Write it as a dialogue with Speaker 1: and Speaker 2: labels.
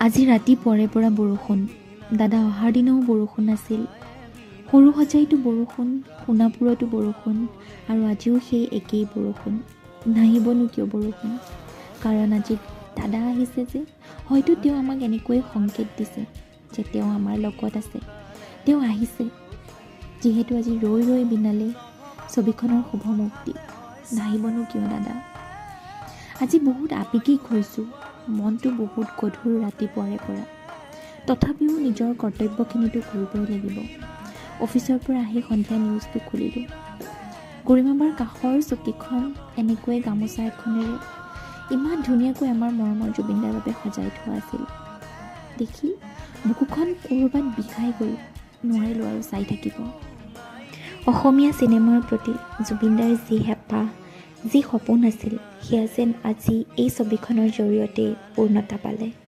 Speaker 1: আজি ৰাতিপুৱাৰে পৰা বৰষুণ। দাদা অহাৰ দিনাও বৰষুণ আছিল। সৰু সজাইতো বৰষুণ, সোণাপুৰতো বৰষুণ, আৰু আজিও সেই একেই বৰষুণ। নাহিবনো কিয় বৰষুণ? কাৰণ আজি দাদা আহিছে যে, হয়তো তেওঁ আমাক এনেকৈয়ে সংকেত দিছে যে তেওঁ আমাৰ লগত আছে, তেওঁ আহিছে। যিহেতু আজি ৰৈ ৰৈ বিনালে ছবিখনৰ শুভ মুক্তি, নাহিবনো কিয় দাদা? আজি বহুত আৱেগিক হৈছোঁ, মনটো বহুত গধুৰ ৰাতিপুৱাৰে পৰা। তথাপিও নিজৰ কৰ্তব্যখিনিতো কৰিবই লাগিব। অফিচৰ পৰা আহি সন্ধিয়া নিউজটো খুলিলোঁ। গৰিমাবাৰ কাষৰ চকীখন এনেকৈ গামোচা এখনেৰে ইমান ধুনীয়াকৈ আমাৰ মৰমৰ জুবিনদাৰ বাবে সজাই থোৱা আছিল। দেখি বুকুখন ক'ৰবাত বিষাই গ'ল, নোৱাৰিলোঁ আৰু চাই থাকিব। অসমীয়া চিনেমাৰ প্ৰতি জুবিনদাৰ যি হেঁপাহ, যি সপোন আছিল, সেয়া যেন আজি এই ছবিখনৰ জৰিয়তে পূৰ্ণতা পালে।